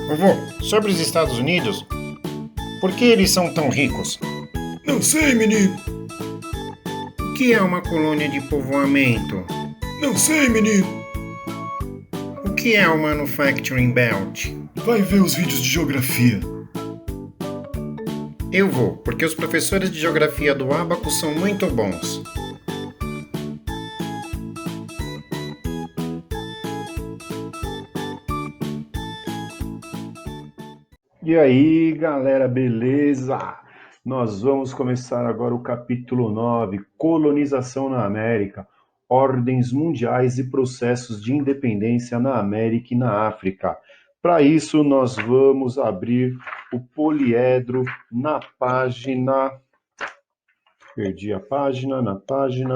Vovô, sobre os Estados Unidos, por que eles são tão ricos? Não sei, menino. O que é uma colônia de povoamento? Não sei, menino. O que é o Manufacturing Belt? Vai ver os vídeos de geografia. Eu vou, porque os professores de geografia do Abaco são muito bons. E aí, galera, beleza? Nós vamos começar agora o capítulo 9, Colonização na América, Ordens Mundiais e Processos de Independência na América e na África. Para isso, nós vamos abrir o poliedro na página... Perdi a página, na página...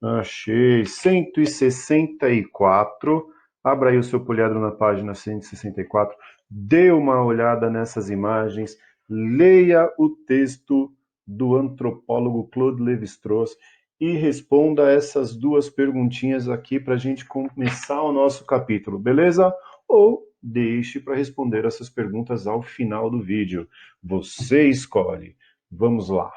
Achei, 164. Abra aí o seu poliedro na página 164. Dê uma olhada nessas imagens. Leia o texto do antropólogo Claude Lévi-Strauss e responda essas duas perguntinhas aqui para a gente começar o nosso capítulo, beleza? Ou deixe para responder essas perguntas ao final do vídeo. Você escolhe. Vamos lá.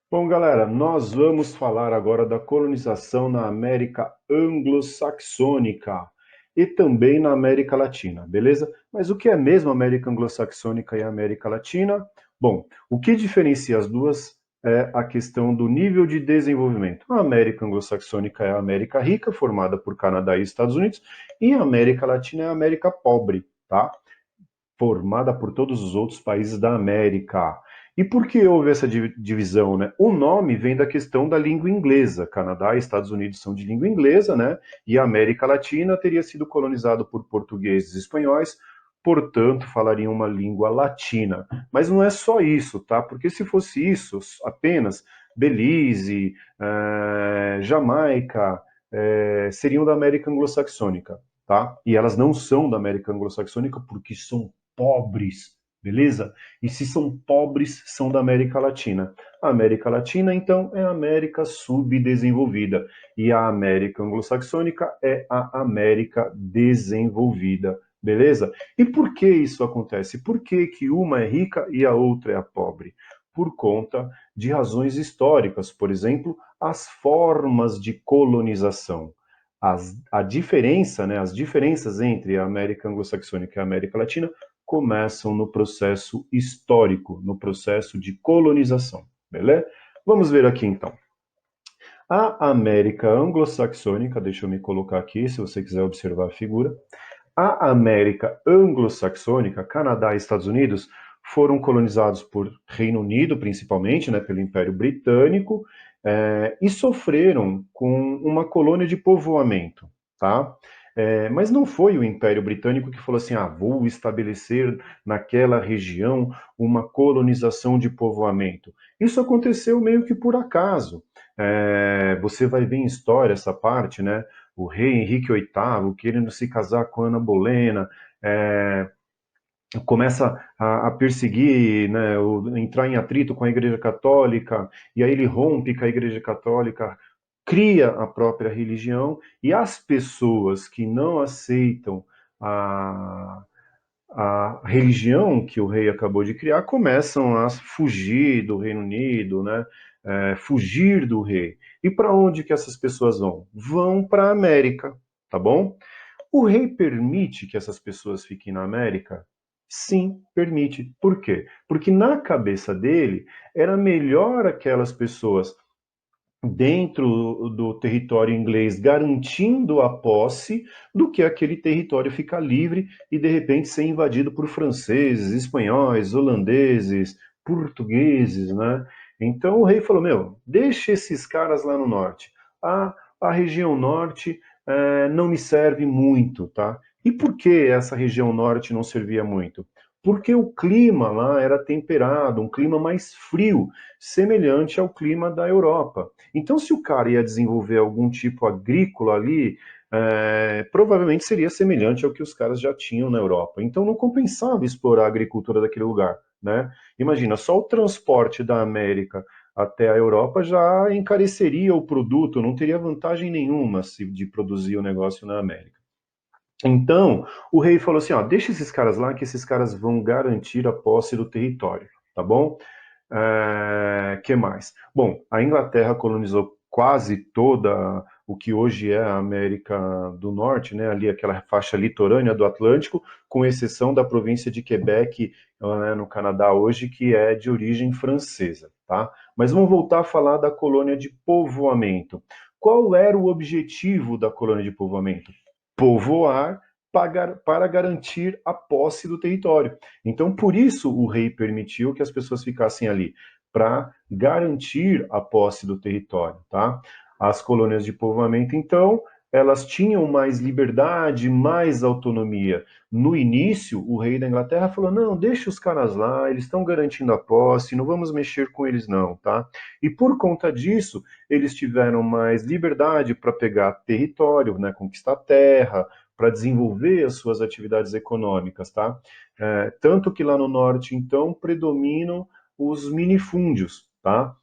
Bom, galera, nós vamos falar agora da colonização na América anglo-saxônica e também na América Latina, beleza? Mas o que é mesmo América anglo-saxônica e América Latina? Bom, o que diferencia as duas é a questão do nível de desenvolvimento. A América anglo-saxônica é a América rica, formada por Canadá e Estados Unidos, e a América Latina é a América pobre, tá? Formada por todos os outros países da América. E por que houve essa divisão, né? O nome vem da questão da língua inglesa. Canadá e Estados Unidos são de língua inglesa, né? E a América Latina teria sido colonizado por portugueses e espanhóis, portanto, falariam uma língua latina. Mas não é só isso, tá? Porque se fosse isso, apenas Belize, Jamaica, seriam da América anglo-saxônica, tá? E elas não são da América anglo-saxônica porque são pobres, beleza? E se são pobres, são da América Latina. A América Latina, então, é a América subdesenvolvida. E a América anglo-saxônica é a América desenvolvida, beleza? E por que isso acontece? Por que que uma é rica e a outra é a pobre? Por conta de razões históricas, por exemplo, as formas de colonização. A diferença, né, as diferenças entre a América anglo-saxônica e a América Latina começam no processo histórico, no processo de colonização, beleza? Vamos ver aqui então. A América anglo-saxônica, deixa eu me colocar aqui, se você quiser observar a figura. A América anglo-saxônica, Canadá e Estados Unidos, foram colonizados por Reino Unido, principalmente, né, pelo Império Britânico, e sofreram com uma colônia de povoamento, tá? Mas não foi o Império Britânico que falou assim, vou estabelecer naquela região uma colonização de povoamento. Isso aconteceu meio que por acaso. Você vai ver em história essa parte, né? O rei Henrique VIII querendo se casar com Ana Bolena, começa a perseguir, né, entrar em atrito com a Igreja Católica, e aí ele rompe com a Igreja Católica, cria a própria religião, e as pessoas que não aceitam a, a religião que o rei acabou de criar começam a fugir do Reino Unido, né, fugir do rei. E para onde que essas pessoas vão? Vão para a América, tá bom? O rei permite que essas pessoas fiquem na América? Sim, permite. Por quê? Porque na cabeça dele era melhor aquelas pessoas dentro do território inglês garantindo a posse do que aquele território ficar livre e de repente ser invadido por franceses, espanhóis, holandeses, portugueses, né? Então o rei falou: meu, deixa esses caras lá no norte. A região norte não me serve muito, tá? E por que essa região norte não servia muito? Porque o clima lá era temperado, um clima mais frio, semelhante ao clima da Europa. Então, se o cara ia desenvolver algum tipo agrícola ali, provavelmente seria semelhante ao que os caras já tinham na Europa. Então, não compensava explorar a agricultura daquele lugar, né? Imagina, só o transporte da América até a Europa já encareceria o produto, não teria vantagem nenhuma de produzir o negócio na América. Então, o rei falou assim, ó, deixa esses caras lá, que esses caras vão garantir a posse do território, tá bom? Que mais? Bom, a Inglaterra colonizou quase toda o que hoje é a América do Norte, né, ali aquela faixa litorânea do Atlântico, com exceção da província de Quebec, no Canadá hoje, que é de origem francesa, tá? Mas vamos voltar a falar da colônia de povoamento. Qual era o objetivo da colônia de povoamento? Povoar para garantir a posse do território. Então, por isso, o rei permitiu que as pessoas ficassem ali, para garantir a posse do território, tá? As colônias de povoamento, então, elas tinham mais liberdade, mais autonomia. No início, o rei da Inglaterra falou: não, deixa os caras lá, eles estão garantindo a posse, não vamos mexer com eles, não, tá? E por conta disso, eles tiveram mais liberdade para pegar território, né, conquistar terra, para desenvolver as suas atividades econômicas, tá? Tanto que lá no norte, então, predominam os minifúndios, tá?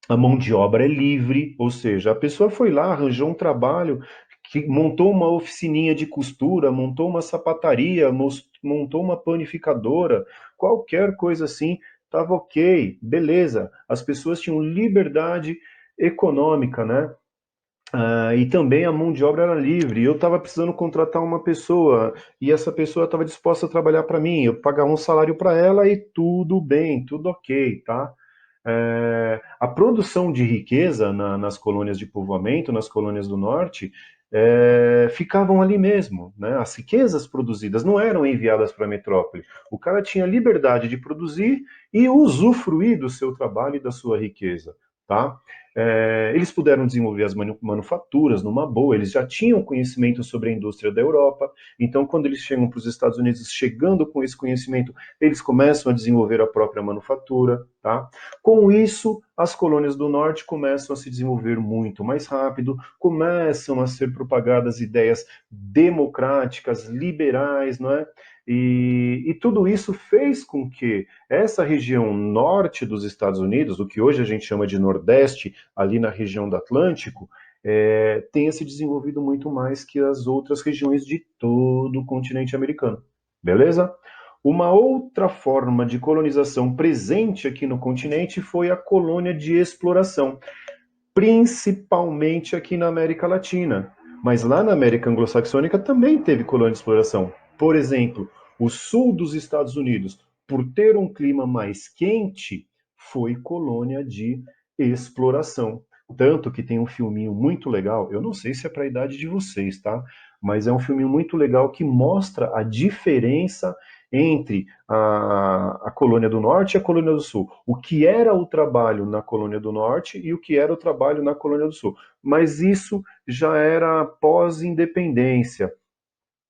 A mão de obra é livre, ou seja, a pessoa foi lá, arranjou um trabalho, que montou uma oficininha de costura, montou uma sapataria, montou uma panificadora, qualquer coisa assim, estava ok, beleza. As pessoas tinham liberdade econômica, né? E também a mão de obra era livre. Eu estava precisando contratar uma pessoa e essa pessoa estava disposta a trabalhar para mim. Eu pagava um salário para ela e tudo bem, tudo ok, tá? A produção de riqueza nas colônias de povoamento, nas colônias do norte, ficavam ali mesmo, né? As riquezas produzidas não eram enviadas para a metrópole. O cara tinha liberdade de produzir e usufruir do seu trabalho e da sua riqueza, tá? Eles puderam desenvolver as manufaturas numa boa, eles já tinham conhecimento sobre a indústria da Europa, então quando eles chegam para os Estados Unidos, chegando com esse conhecimento, eles começam a desenvolver a própria manufatura, tá? Com isso, as colônias do norte começam a se desenvolver muito mais rápido, começam a ser propagadas ideias democráticas, liberais, não é? E tudo isso fez com que essa região norte dos Estados Unidos, o que hoje a gente chama de Nordeste, ali na região do Atlântico, tenha se desenvolvido muito mais que as outras regiões de todo o continente americano. Beleza? Uma outra forma de colonização presente aqui no continente foi a colônia de exploração, principalmente aqui na América Latina. Mas lá na América Anglo-Saxônica também teve colônia de exploração. Por exemplo, o sul dos Estados Unidos, por ter um clima mais quente, foi colônia de exploração. Tanto que tem um filminho muito legal, eu não sei se é para a idade de vocês, tá? Mas é um filminho muito legal que mostra a diferença entre a colônia do norte e a colônia do sul. O que era o trabalho na colônia do norte e o que era o trabalho na colônia do sul. Mas isso já era pós-independência.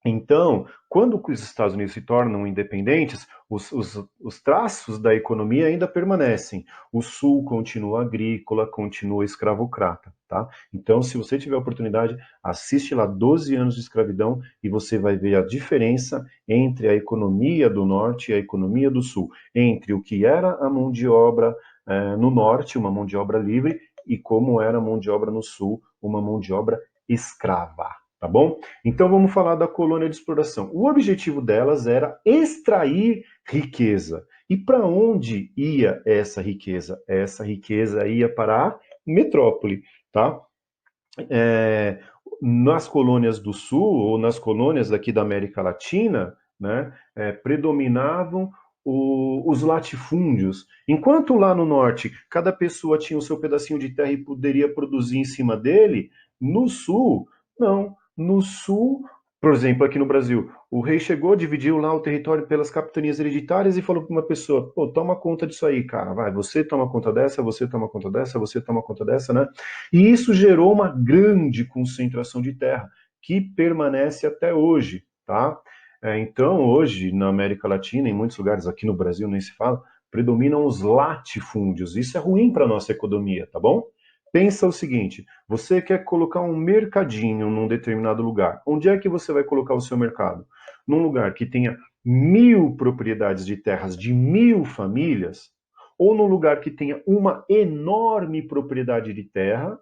Então, quando os Estados Unidos se tornam independentes, os traços da economia ainda permanecem. O Sul continua agrícola, continua escravocrata, tá? Então, se você tiver oportunidade, assiste lá 12 anos de escravidão e você vai ver a diferença entre a economia do Norte e a economia do Sul, entre o que era a mão de obra no Norte, uma mão de obra livre, e como era a mão de obra no Sul, uma mão de obra escrava, tá bom? Então vamos falar da colônia de exploração. O objetivo delas era extrair riqueza. E para onde ia essa riqueza? Essa riqueza ia para a metrópole, tá? Nas colônias do Sul, ou nas colônias aqui da América Latina, né, predominavam os latifúndios. Enquanto lá no norte, cada pessoa tinha o seu pedacinho de terra e poderia produzir em cima dele, no sul, não. No sul, por exemplo, aqui no Brasil, o rei chegou, dividiu lá o território pelas capitanias hereditárias e falou para uma pessoa: pô, toma conta disso aí, cara, vai, você toma conta dessa, você toma conta dessa, você toma conta dessa, né? E isso gerou uma grande concentração de terra, que permanece até hoje, tá? Então, hoje, na América Latina, em muitos lugares, aqui no Brasil nem se fala, predominam os latifúndios. Isso é ruim para a nossa economia, tá bom? Pensa o seguinte, você quer colocar um mercadinho num determinado lugar. Onde é que você vai colocar o seu mercado? Num lugar que tenha 1.000 propriedades de terras de 1.000 famílias, ou num lugar que tenha uma enorme propriedade de terra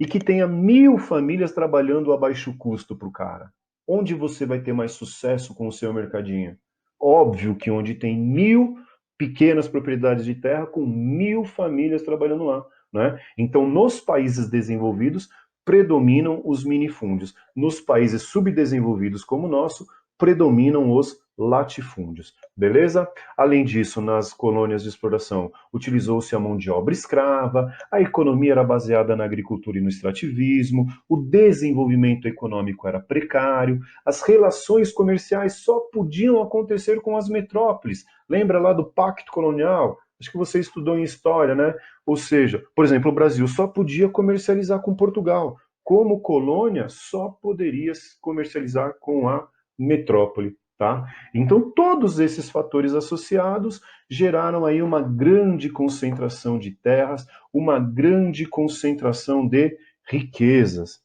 e que tenha 1.000 famílias trabalhando a baixo custo para o cara. onde você vai ter mais sucesso com o seu mercadinho? Óbvio que onde tem 1.000 pequenas propriedades de terra com 1.000 famílias trabalhando lá, né? Então, nos países desenvolvidos, predominam os minifúndios. Nos países subdesenvolvidos como o nosso, predominam os latifúndios, beleza? Além disso, nas colônias de exploração, utilizou-se a mão de obra escrava, a economia era baseada na agricultura e no extrativismo, o desenvolvimento econômico era precário, as relações comerciais só podiam acontecer com as metrópoles. Lembra lá do Pacto Colonial? Acho que você estudou em história, né? Ou seja, por exemplo, o Brasil só podia comercializar com Portugal. Como colônia, só poderia comercializar com a metrópole, tá? Então, todos esses fatores associados geraram aí uma grande concentração de terras, uma grande concentração de riquezas.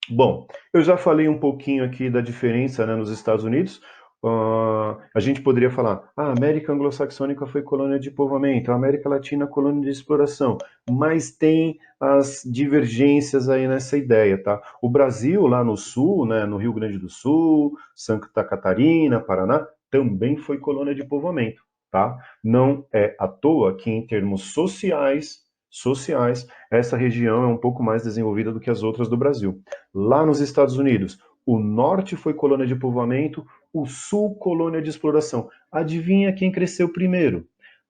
Bom, eu já falei um pouquinho aqui da diferença, né, nos Estados Unidos. A gente poderia falar, a América Anglo-Saxônica foi colônia de povoamento, a América Latina colônia de exploração, mas tem as divergências aí nessa ideia, tá? O Brasil, lá no sul, né, no Rio Grande do Sul, Santa Catarina, Paraná, também foi colônia de povoamento, tá? Não é à toa que em termos sociais, essa região é um pouco mais desenvolvida do que as outras do Brasil. Lá nos Estados Unidos, o norte foi colônia de povoamento, o sul colônia de exploração. Adivinha quem cresceu primeiro?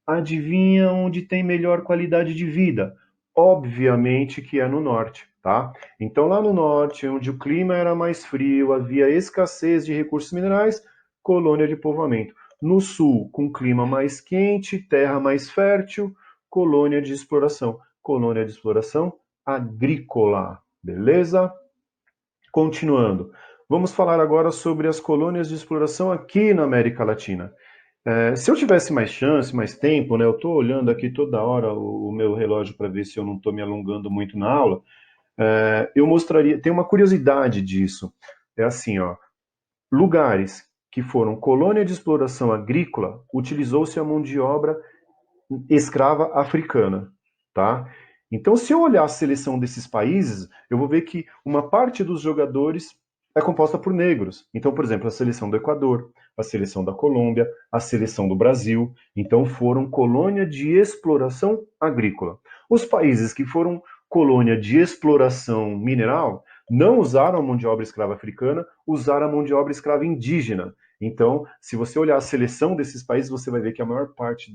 Adivinha onde tem melhor qualidade de vida? Obviamente que é no norte, tá? Então lá no norte, onde o clima era mais frio, havia escassez de recursos minerais, colônia de povoamento. No sul, com clima mais quente, terra mais fértil, colônia de exploração. Colônia de exploração agrícola, beleza? Continuando, vamos falar agora sobre as colônias de exploração aqui na América Latina. Se eu tivesse mais chance, mais tempo, né, eu estou olhando aqui toda hora o meu relógio para ver se eu não estou me alongando muito na aula, eu mostraria, tem uma curiosidade disso, é assim, ó, lugares que foram colônia de exploração agrícola, utilizou-se a mão de obra escrava africana, tá? Então, se eu olhar a seleção desses países, eu vou ver que uma parte dos jogadores é composta por negros. Então, por exemplo, a seleção do Equador, a seleção da Colômbia, a seleção do Brasil, então foram colônia de exploração agrícola. Os países que foram colônia de exploração mineral não usaram a mão de obra escrava africana, usaram a mão de obra escrava indígena. Então, se você olhar a seleção desses países, você vai ver que a maior parte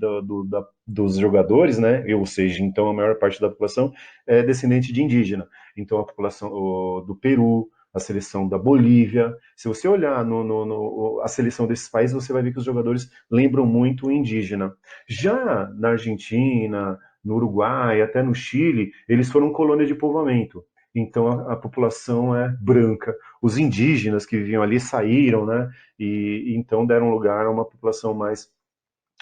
dos jogadores, né, ou seja, então a maior parte da população é descendente de indígena. Então, a população do Peru, a seleção da Bolívia. Se você olhar a seleção desses países, você vai ver que os jogadores lembram muito o indígena. Já na Argentina, no Uruguai, até no Chile, eles foram colônia de povoamento. Então, a população é branca. Os indígenas que viviam ali saíram, né? E então deram lugar a uma população mais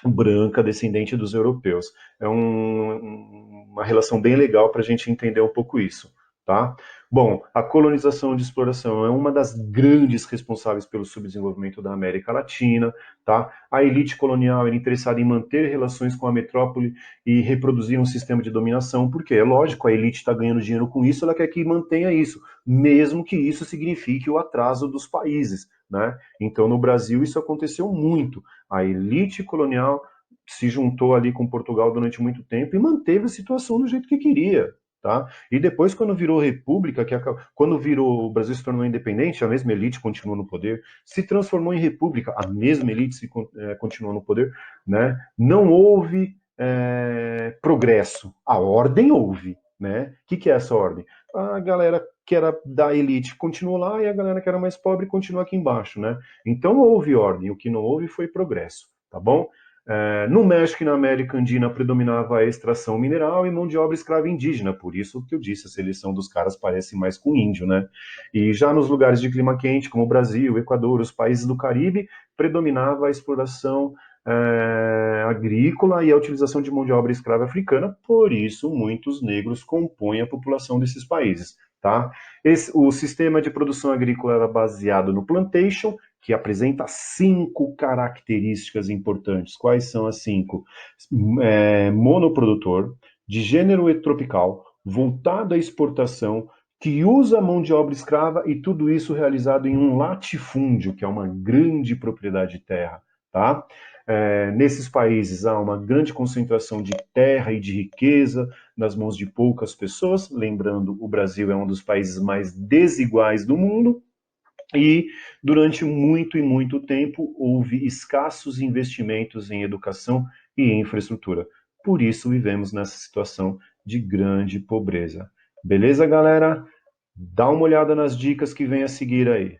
branca, descendente dos europeus. É uma relação bem legal para a gente entender um pouco isso, tá? Bom, a colonização de exploração é uma das grandes responsáveis pelo subdesenvolvimento da América Latina, tá? A elite colonial era interessada em manter relações com a metrópole e reproduzir um sistema de dominação, porque é lógico, a elite está ganhando dinheiro com isso, ela quer que mantenha isso, mesmo que isso signifique o atraso dos países, né? Então, no Brasil, isso aconteceu muito. A elite colonial se juntou ali com Portugal durante muito tempo e manteve a situação do jeito que queria, tá? E depois, quando virou república, quando virou, o Brasil se tornou independente, a mesma elite continuou no poder, se transformou em república, a mesma elite continuou no poder, né? Não houve progresso, a ordem houve, né? O que é essa ordem? A galera que era da elite continuou lá e a galera que era mais pobre continua aqui embaixo, né? Então houve ordem, o que não houve foi progresso, tá bom? No México e na América Andina predominava a extração mineral e mão de obra escrava indígena, por isso que eu disse, a seleção dos caras parece mais com índio, né? E já nos lugares de clima quente, como o Brasil, o Equador, os países do Caribe, predominava a exploração agrícola e a utilização de mão de obra escrava africana, por isso muitos negros compõem a população desses países, tá? O sistema de produção agrícola era baseado no plantation, que apresenta 5 características importantes. Quais são as 5? Monoprodutor, de gênero tropical, voltado à exportação, que usa a mão de obra escrava e tudo isso realizado em um latifúndio, que é uma grande propriedade de terra, tá? Nesses países há uma grande concentração de terra e de riqueza nas mãos de poucas pessoas, lembrando, o Brasil é um dos países mais desiguais do mundo, e durante muito e muito tempo houve escassos investimentos em educação e em infraestrutura. Por isso vivemos nessa situação de grande pobreza. Beleza, galera? Dá uma olhada nas dicas que vem a seguir aí.